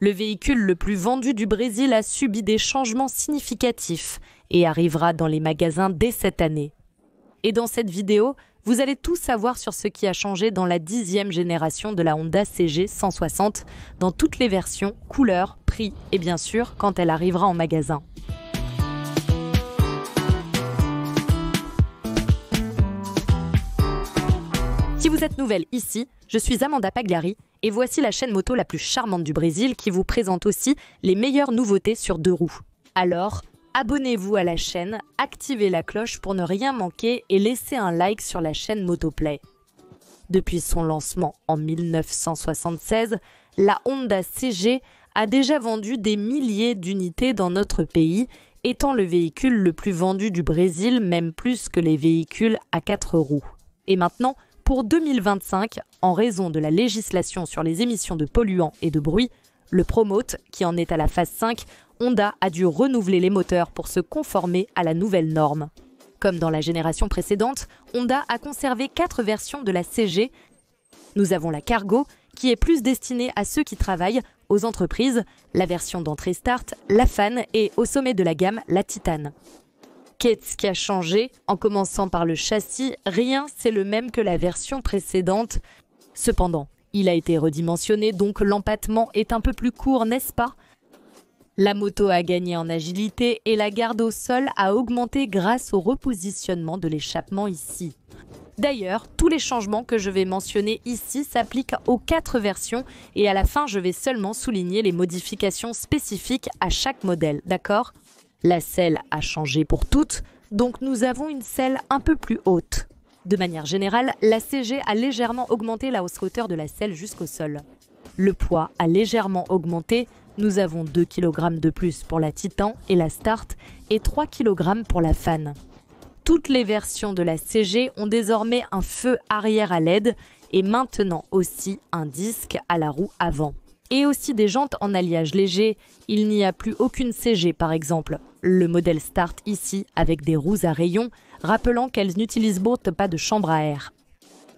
Le véhicule le plus vendu du Brésil a subi des changements significatifs et arrivera dans les magasins dès cette année. Et dans cette vidéo, vous allez tout savoir sur ce qui a changé dans la 10e génération de la Honda CG 160, dans toutes les versions, couleurs, prix et bien sûr quand elle arrivera en magasin. Si vous êtes nouvelle ici, je suis Amanda Pagliari et voici la chaîne moto la plus charmante du Brésil qui vous présente aussi les meilleures nouveautés sur deux roues. Alors, abonnez-vous à la chaîne, activez la cloche pour ne rien manquer et laissez un like sur la chaîne Motoplay. Depuis son lancement en 1976, la Honda CG a déjà vendu des milliers d'unités dans notre pays, étant le véhicule le plus vendu du Brésil, même plus que les véhicules à 4 roues. Et maintenant, pour 2025, en raison de la législation sur les émissions de polluants et de bruit, le Promote, qui en est à la phase 5, Honda a dû renouveler les moteurs pour se conformer à la nouvelle norme. Comme dans la génération précédente, Honda a conservé 4 versions de la CG. Nous avons la Cargo, qui est plus destinée à ceux qui travaillent, aux entreprises, la version d'entrée Start, la Fan et au sommet de la gamme, la Titan. Qu'est-ce qui a changé? En commençant par le châssis, rien, c'est le même que la version précédente. Cependant, il a été redimensionné, donc l'empattement est un peu plus court, n'est-ce pas? La moto a gagné en agilité et la garde au sol a augmenté grâce au repositionnement de l'échappement ici. D'ailleurs, tous les changements que je vais mentionner ici s'appliquent aux 4 versions et à la fin, je vais seulement souligner les modifications spécifiques à chaque modèle, d'accord? La selle a changé pour toutes, donc nous avons une selle un peu plus haute. De manière générale, la CG a légèrement augmenté la hausse-hauteur de la selle jusqu'au sol. Le poids a légèrement augmenté, nous avons 2 kg de plus pour la Titan et la Start et 3 kg pour la Fan. Toutes les versions de la CG ont désormais un feu arrière à LED et maintenant aussi un disque à la roue avant. Et aussi des jantes en alliage léger, il n'y a plus aucune CG par exemple. Le modèle Start ici avec des roues à rayons, rappelant qu'elles n'utilisent pas de chambre à air.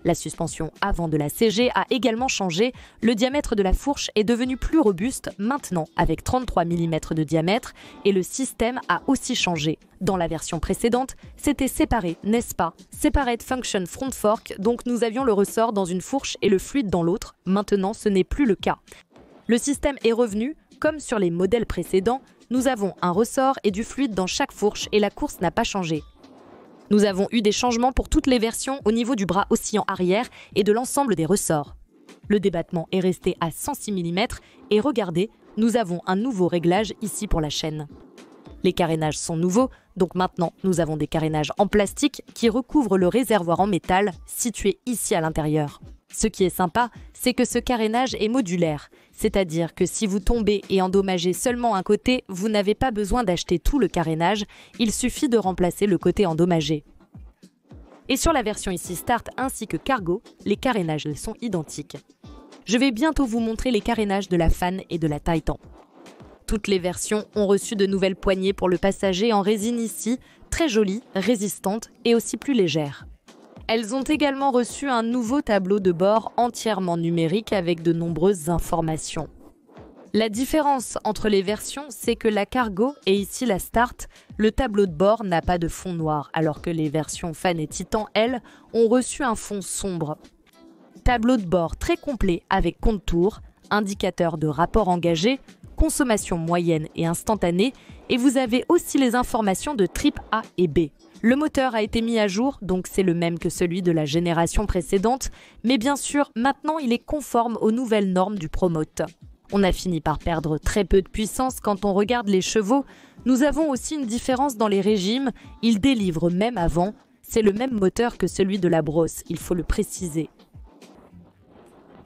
La suspension avant de la CG a également changé, le diamètre de la fourche est devenu plus robuste maintenant avec 33 mm de diamètre et le système a aussi changé. Dans la version précédente, c'était séparé, n'est-ce pas? Separate Function Front Fork, donc nous avions le ressort dans une fourche et le fluide dans l'autre, maintenant ce n'est plus le cas. Le système est revenu, comme sur les modèles précédents, nous avons un ressort et du fluide dans chaque fourche et la course n'a pas changé. Nous avons eu des changements pour toutes les versions au niveau du bras oscillant arrière et de l'ensemble des ressorts. Le débattement est resté à 106 mm et regardez, nous avons un nouveau réglage ici pour la chaîne. Les carénages sont nouveaux, donc maintenant nous avons des carénages en plastique qui recouvrent le réservoir en métal situé ici à l'intérieur. Ce qui est sympa, c'est que ce carénage est modulaire, c'est-à-dire que si vous tombez et endommagez seulement un côté, vous n'avez pas besoin d'acheter tout le carénage, il suffit de remplacer le côté endommagé. Et sur la version ici Start ainsi que Cargo, les carénages sont identiques. Je vais bientôt vous montrer les carénages de la Fan et de la Titan. Toutes les versions ont reçu de nouvelles poignées pour le passager en résine ici, très jolies, résistantes et aussi plus légères. Elles ont également reçu un nouveau tableau de bord entièrement numérique avec de nombreuses informations. La différence entre les versions, c'est que la Cargo et ici la Start, le tableau de bord n'a pas de fond noir, alors que les versions Fan et Titan, elles, ont reçu un fond sombre. Tableau de bord très complet avec contours, indicateur de rapport engagé, consommation moyenne et instantanée, et vous avez aussi les informations de trip A et B. Le moteur a été mis à jour, donc c'est le même que celui de la génération précédente, mais bien sûr, maintenant il est conforme aux nouvelles normes du Promote. On a fini par perdre très peu de puissance quand on regarde les chevaux. Nous avons aussi une différence dans les régimes, il délivre même avant. C'est le même moteur que celui de la brosse, il faut le préciser.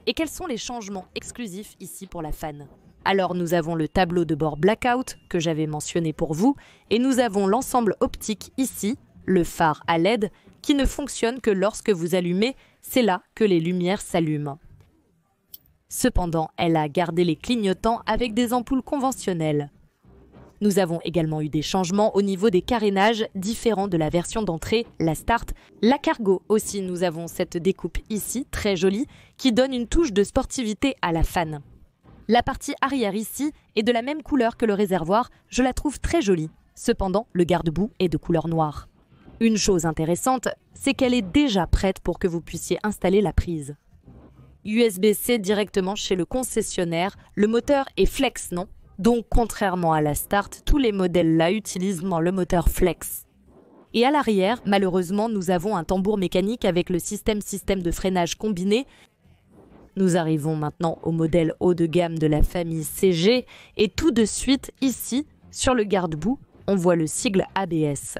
Et quels sont les changements exclusifs ici pour la Fan ? Alors nous avons le tableau de bord Blackout que j'avais mentionné pour vous et nous avons l'ensemble optique ici, le phare à LED qui ne fonctionne que lorsque vous allumez, c'est là que les lumières s'allument. Cependant, elle a gardé les clignotants avec des ampoules conventionnelles. Nous avons également eu des changements au niveau des carénages différents de la version d'entrée, la Start. La Cargo aussi, nous avons cette découpe ici, très jolie, qui donne une touche de sportivité à la Fan. La partie arrière ici est de la même couleur que le réservoir, je la trouve très jolie. Cependant, le garde-boue est de couleur noire. Une chose intéressante, c'est qu'elle est déjà prête pour que vous puissiez installer la prise. USB-C directement chez le concessionnaire, le moteur est flex, non? Donc contrairement à la Start, tous les modèles là utilisent le moteur flex. Et à l'arrière, malheureusement, nous avons un tambour mécanique avec le système de freinage combiné. Nous arrivons maintenant au modèle haut de gamme de la famille CG et tout de suite, ici, sur le garde-boue, on voit le sigle ABS.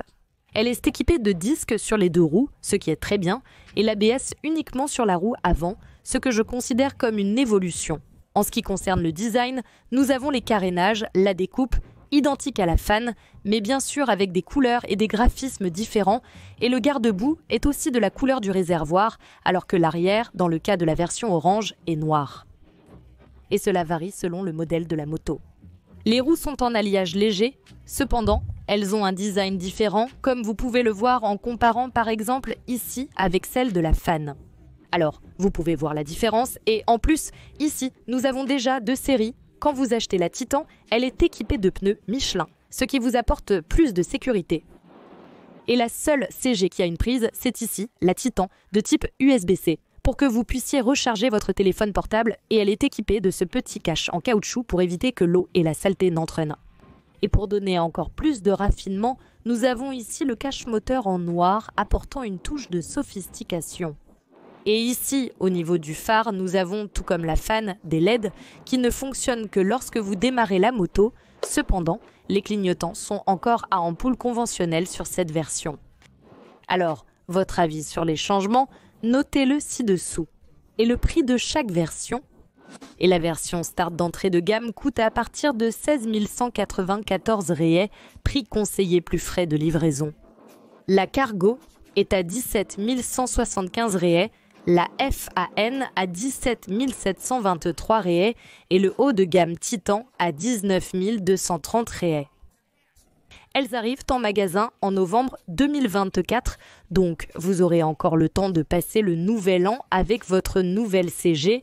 Elle est équipée de disques sur les deux roues, ce qui est très bien, et l'ABS uniquement sur la roue avant, ce que je considère comme une évolution. En ce qui concerne le design, nous avons les carénages, la découpe, identique à la Fan, mais bien sûr avec des couleurs et des graphismes différents, et le garde-boue est aussi de la couleur du réservoir, alors que l'arrière, dans le cas de la version orange, est noir. Et cela varie selon le modèle de la moto. Les roues sont en alliage léger, cependant, elles ont un design différent, comme vous pouvez le voir en comparant par exemple ici avec celle de la Fan. Alors, vous pouvez voir la différence, et en plus, ici, nous avons déjà deux séries. Quand vous achetez la Titan, elle est équipée de pneus Michelin, ce qui vous apporte plus de sécurité. Et la seule CG qui a une prise, c'est ici, la Titan, de type USB-C, pour que vous puissiez recharger votre téléphone portable, et elle est équipée de ce petit cache en caoutchouc pour éviter que l'eau et la saleté n'entraînent. Et pour donner encore plus de raffinement, nous avons ici le cache moteur en noir, apportant une touche de sophistication. Et ici, au niveau du phare, nous avons, tout comme la Fan, des LED qui ne fonctionnent que lorsque vous démarrez la moto. Cependant, les clignotants sont encore à ampoule conventionnelle sur cette version. Alors, votre avis sur les changements, notez-le ci-dessous. Et le prix de chaque version? Et la version Start d'entrée de gamme coûte à partir de 16 194 réais, prix conseillé plus frais de livraison. La Cargo est à 17 175 réais, la FAN à 17 723 réais et le haut de gamme Titan à 19 230 réais. Elles arrivent en magasin en novembre 2024, donc vous aurez encore le temps de passer le nouvel an avec votre nouvelle CG.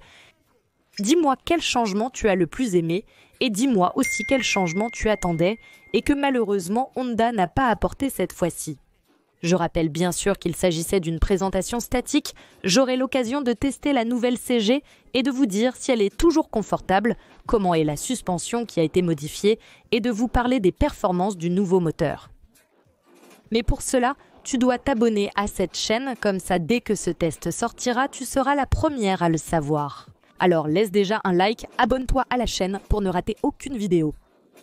Dis-moi quel changement tu as le plus aimé et dis-moi aussi quel changement tu attendais et que malheureusement Honda n'a pas apporté cette fois-ci. Je rappelle bien sûr qu'il s'agissait d'une présentation statique, j'aurai l'occasion de tester la nouvelle CG et de vous dire si elle est toujours confortable, comment est la suspension qui a été modifiée et de vous parler des performances du nouveau moteur. Mais pour cela, tu dois t'abonner à cette chaîne, comme ça dès que ce test sortira, tu seras la première à le savoir. Alors laisse déjà un like, abonne-toi à la chaîne pour ne rater aucune vidéo.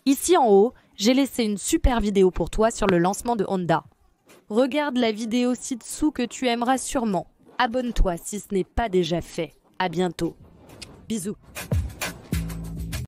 Ici en haut, j'ai laissé une super vidéo pour toi sur le lancement de Honda. Regarde la vidéo ci-dessous que tu aimeras sûrement. Abonne-toi si ce n'est pas déjà fait. À bientôt. Bisous.